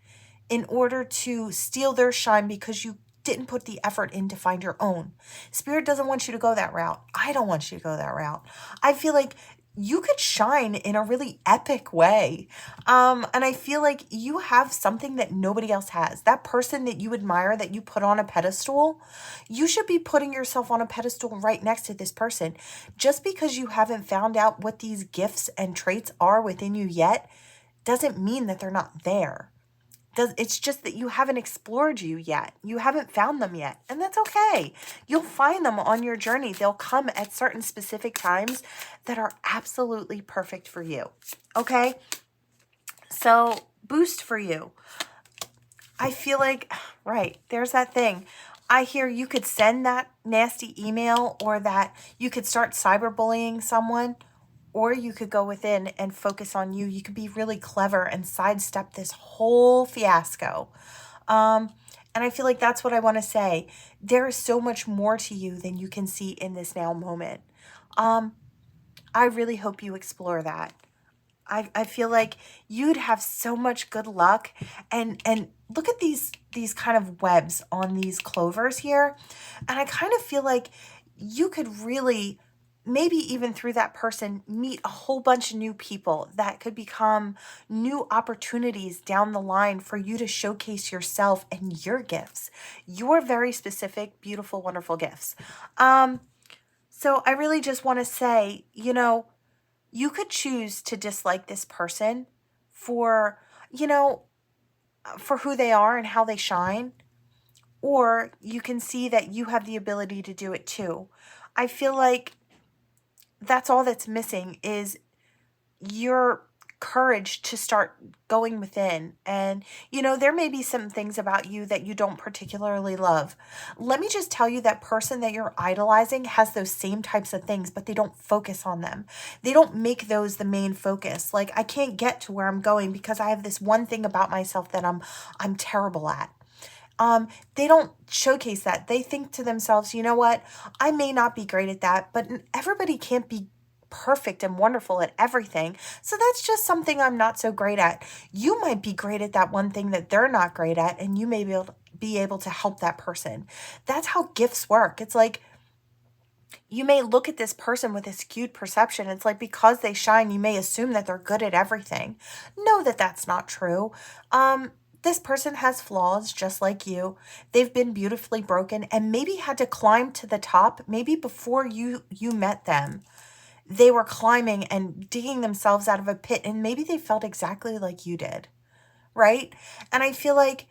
In order to steal their shine because you didn't put the effort in to find your own. Spirit doesn't want you to go that route. I don't want you to go that route. I feel like you could shine in a really epic way. And I feel like you have something that nobody else has. That person that you admire, that you put on a pedestal, you should be putting yourself on a pedestal right next to this person. Just because you haven't found out what these gifts and traits are within you yet doesn't mean that they're not there. It's just that you haven't explored you yet. You haven't found them yet. And that's okay. You'll find them on your journey. They'll come at certain specific times that are absolutely perfect for you. Okay? So, boost for you. I feel like, right, there's that thing. I hear you could send that nasty email, or that you could start cyberbullying someone, or you could go within and focus on you. You could be really clever and sidestep this whole fiasco. And I feel like that's what I want to say. There is so much more to you than you can see in this now moment. I really hope you explore that. I feel like you'd have so much good luck. And look at these kind of webs on these clovers here. And I kind of feel like you could really, maybe even through that person, meet a whole bunch of new people that could become new opportunities down the line for you to showcase yourself and your gifts, your very specific, beautiful, wonderful gifts. So I really just want to say, you could choose to dislike this person for, for who they are and how they shine, or you can see that you have the ability to do it too. I feel like that's all that's missing is your courage to start going within. And, there may be some things about you that you don't particularly love. Let me just tell you, that person that you're idolizing has those same types of things, but they don't focus on them. They don't make those the main focus. Like, I can't get to where I'm going because I have this one thing about myself that I'm terrible at. They don't showcase that. They think to themselves, you know what? I may not be great at that, but everybody can't be perfect and wonderful at everything. So that's just something I'm not so great at. You might be great at that one thing that they're not great at, and you may be able to help that person. That's how gifts work. It's like, you may look at this person with a skewed perception. It's like, because they shine, you may assume that they're good at everything. Know that that's not true. This person has flaws just like you. They've been beautifully broken and maybe had to climb to the top. Maybe before you met them, they were climbing and digging themselves out of a pit, and maybe they felt exactly like you did, right? And I feel like,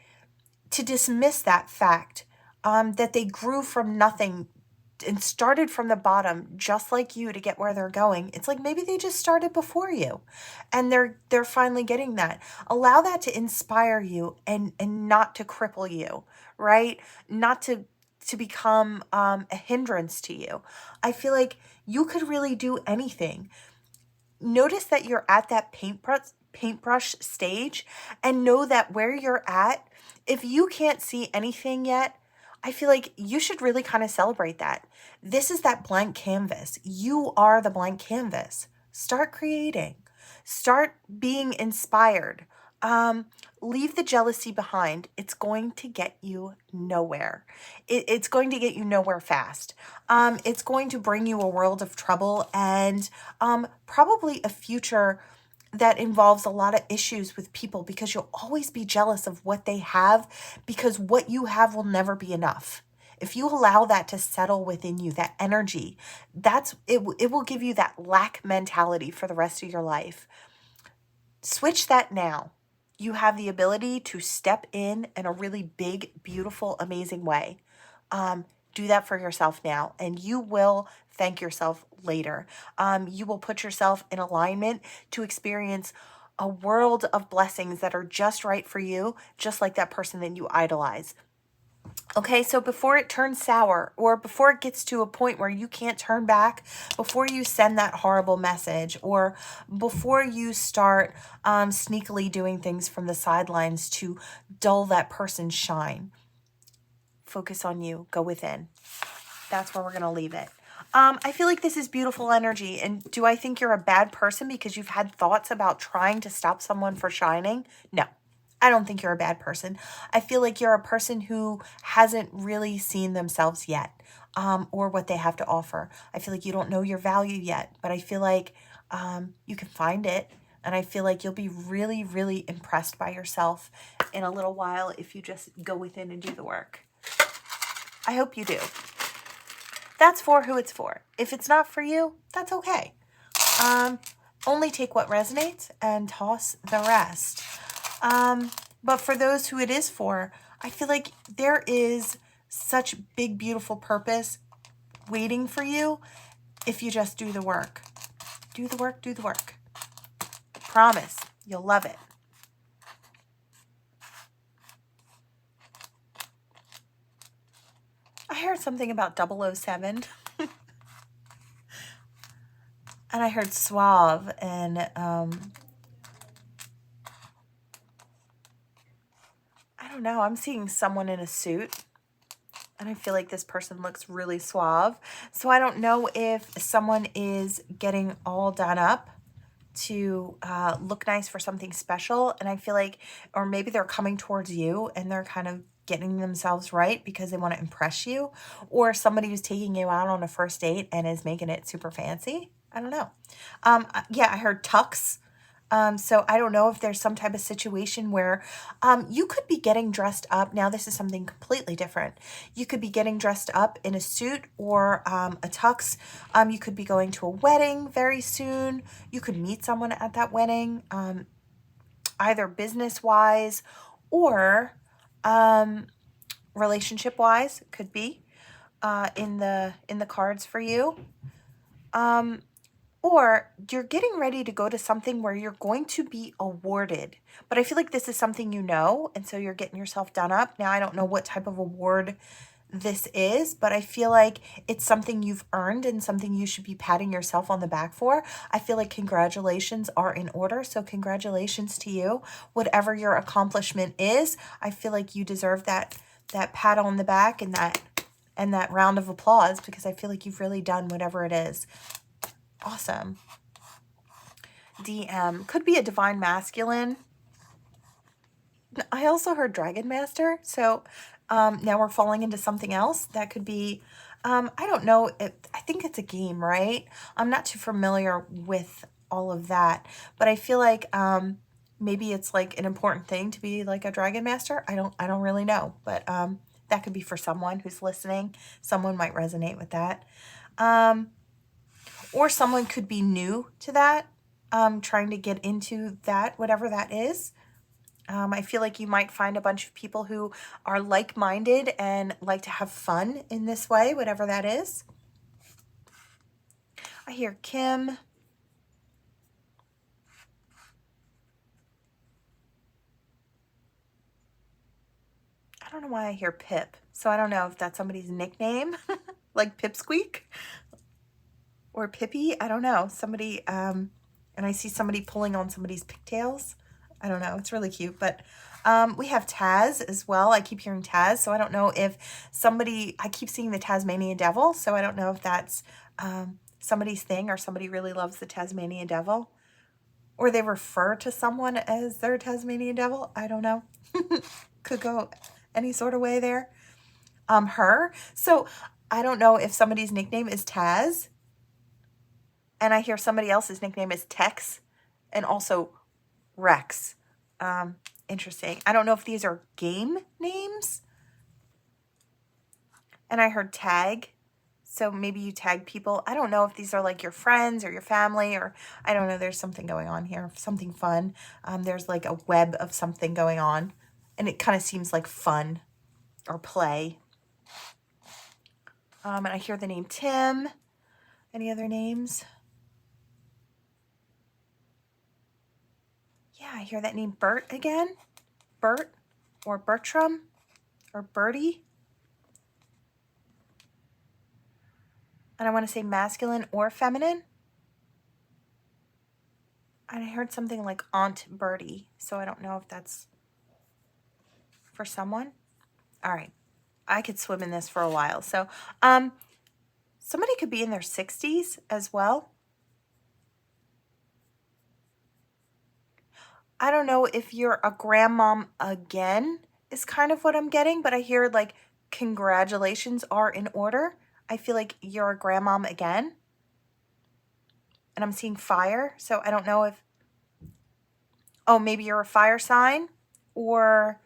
to dismiss that fact, that they grew from nothing and started from the bottom just like you to get where they're going. It's like, maybe they just started before you and they're finally getting that. Allow that to inspire you and not to cripple you, right? Not to become a hindrance to you. I feel like you could really do anything. Notice that you're at that paintbrush stage, and know that where you're at, if you can't see anything yet, I feel like you should really kind of celebrate that. This is that blank canvas. You are the blank canvas. Start creating. Start being inspired. Leave the jealousy behind. It's going to get you nowhere. It's going to get you nowhere fast. It's going to bring you a world of trouble and probably a future that involves a lot of issues with people because you'll always be jealous of what they have because what you have will never be enough. If you allow that to settle within you, that energy, it will give you that lack mentality for the rest of your life. Switch that now. You have the ability to step in a really big, beautiful, amazing way. Do that for yourself now, and you will thank yourself later. You will put yourself in alignment to experience a world of blessings that are just right for you, just like that person that you idolize. Okay, so before it turns sour or before it gets to a point where you can't turn back, before you send that horrible message or before you start sneakily doing things from the sidelines to dull that person's shine, focus on you, go within. That's where we're going to leave it. I feel like this is beautiful energy. And do I think you're a bad person because you've had thoughts about trying to stop someone from shining? No. I don't think you're a bad person. I feel like you're a person who hasn't really seen themselves yet, or what they have to offer. I feel like you don't know your value yet, but I feel like you can find it. And I feel like you'll be really, really impressed by yourself in a little while if you just go within and do the work. I hope you do. That's for who it's for. If it's not for you, that's okay. Only take what resonates and toss the rest. But for those who it is for, I feel like there is such big, beautiful purpose waiting for you if you just do the work. Do the work, do the work. Promise, you'll love it. I heard something about 007. And I heard suave and I don't know. I'm seeing someone in a suit. And I feel like this person looks really suave. So I don't know if someone is getting all done up to look nice for something special. And I feel like, or maybe they're coming towards you and they're kind of getting themselves right because they want to impress you. Or somebody who's taking you out on a first date and is making it super fancy. I don't know. Yeah, I heard tux. So I don't know if there's some type of situation where you could be getting dressed up. Now, this is something completely different. You could be getting dressed up in a suit or a tux. You could be going to a wedding very soon. You could meet someone at that wedding, either business-wise or relationship-wise. Could be in the cards for you. Or you're getting ready to go to something where you're going to be awarded. But I feel like this is something you know, and so you're getting yourself done up. Now, I don't know what type of award this is, but I feel like it's something you've earned and something you should be patting yourself on the back for. I feel like congratulations are in order, so congratulations to you. Whatever your accomplishment is, I feel like you deserve that pat on the back and that round of applause because I feel like you've really done whatever it is. Awesome. DM. Could be a divine masculine. I also heard Dragon Master. So now we're falling into something else. That could be, I don't know. I think it's a game, right? I'm not too familiar with all of that. But I feel like maybe it's like an important thing to be like a Dragon Master. I don't really know. But that could be for someone who's listening. Someone might resonate with that. Or someone could be new to that, trying to get into that, whatever that is. I feel like you might find a bunch of people who are like-minded and like to have fun in this way, whatever that is. I hear Kim. I don't know why I hear Pip. So I don't know if that's somebody's nickname, like Pipsqueak. Or Pippi, I don't know. Somebody, and I see somebody pulling on somebody's pigtails. I don't know. It's really cute. But we have Taz as well. I keep hearing Taz. So I don't know if somebody, I keep seeing the Tasmanian Devil. So I don't know if that's somebody's thing or somebody really loves the Tasmanian Devil. or they refer to someone as their Tasmanian devil. I don't know. Could go any sort of way there. Her. So I don't know if somebody's nickname is Taz, and I hear somebody else's nickname is Tex, and also Rex. Interesting. I don't know if these are game names. And I heard tag. So maybe you tag people. I don't know if these are like your friends or your family, or I don't know. There's something going on here. Something fun. There's like a web of something going on. And it kind of seems like fun or play. And I hear the name Tim. Any other names? Yeah, I hear that name Bert again. Bert or Bertram or Bertie. And I want to say masculine or feminine. And I heard something like Aunt Bertie. So I don't know if that's for someone. All right. I could swim in this for a while. So somebody could be in their 60s as well. I don't know if you're a grandmom again is kind of what I'm getting, but I hear like congratulations are in order. I feel like you're a grandmom again. And I'm seeing fire. So I don't know if, oh, maybe you're a fire sign, or,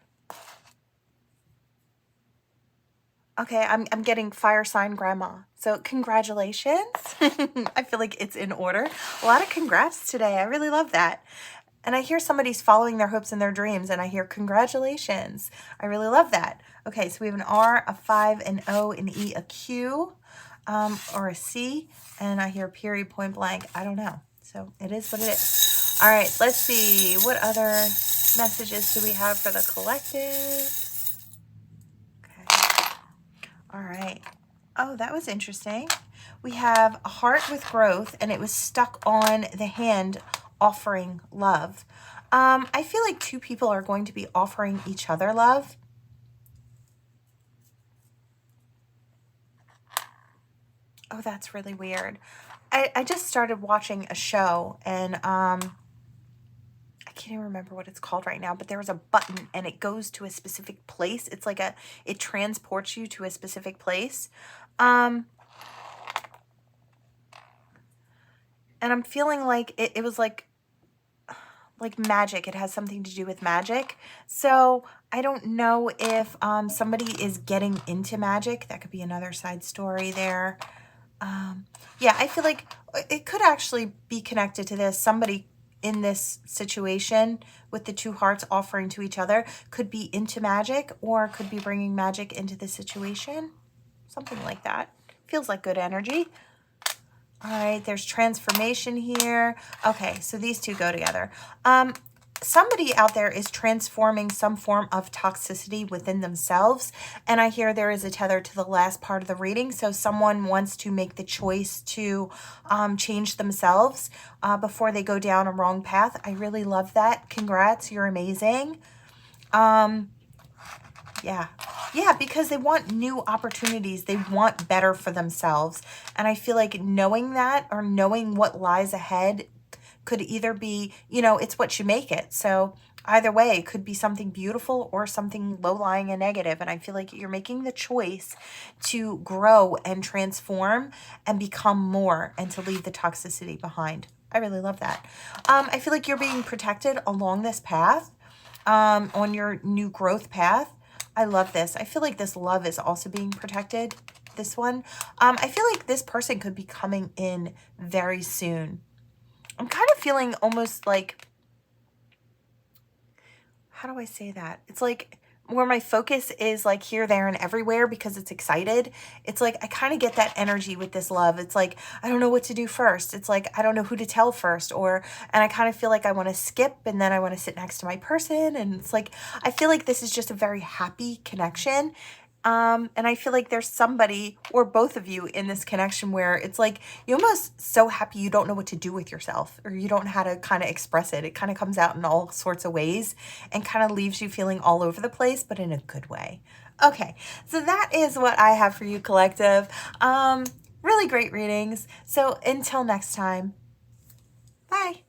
okay, I'm getting fire sign grandma. So congratulations. I feel like it's in order. A lot of congrats today. I really love that. And I hear somebody's following their hopes and their dreams, and I hear congratulations. I really love that. Okay, so we have an R, a 5, an O, an E, a Q, or a C, and I hear period, point blank. I don't know. So it is what it is. All right, let's see. What other messages do we have for the collective? Okay. All right. Oh, that was interesting. We have a heart with growth, and it was stuck on the hand offering love. I feel like two people are going to be offering each other love. Oh, that's really weird. I just started watching a show, and I can't even remember what it's called right now, but there was a button and it goes to a specific place. It's like it transports you to a specific place. And I'm feeling like it was like magic. It has something to do with magic. So I don't know if somebody is getting into magic. That could be another side story there. Yeah, I feel like it could actually be connected to this. Somebody in this situation with the two hearts offering to each other could be into magic, or could be bringing magic into the situation. Something like that. Feels like good energy. All right, there's transformation here. Okay, so these two go together. Somebody out there is transforming some form of toxicity within themselves. And I hear there is a tether to the last part of the reading. So someone wants to make the choice to change themselves before they go down a wrong path. I really love that. Congrats, you're amazing. Yeah, because they want new opportunities. They want better for themselves. And I feel like knowing that, or knowing what lies ahead, could either be, it's what you make it. So either way, it could be something beautiful or something low-lying and negative. And I feel like you're making the choice to grow and transform and become more, and to leave the toxicity behind. I really love that. I feel like you're being protected along this path, on your new growth path. I love this. I feel like this love is also being protected, this one. I feel like this person could be coming in very soon. I'm kind of feeling almost like, how do I say that? It's like where my focus is like here, there, and everywhere because it's excited. It's like I kind of get that energy with this love. It's like I don't know what to do first. It's like I don't know who to tell first, and I kind of feel like I want to skip, and then I want to sit next to my person, and it's like I feel like this is just a very happy connection. And I feel like there's somebody or both of you in this connection where it's like you're almost so happy you don't know what to do with yourself, or you don't know how to kind of express it. It kind of comes out in all sorts of ways and kind of leaves you feeling all over the place, but in a good way. Okay, so that is what I have for you, collective. Really great readings. So until next time, bye.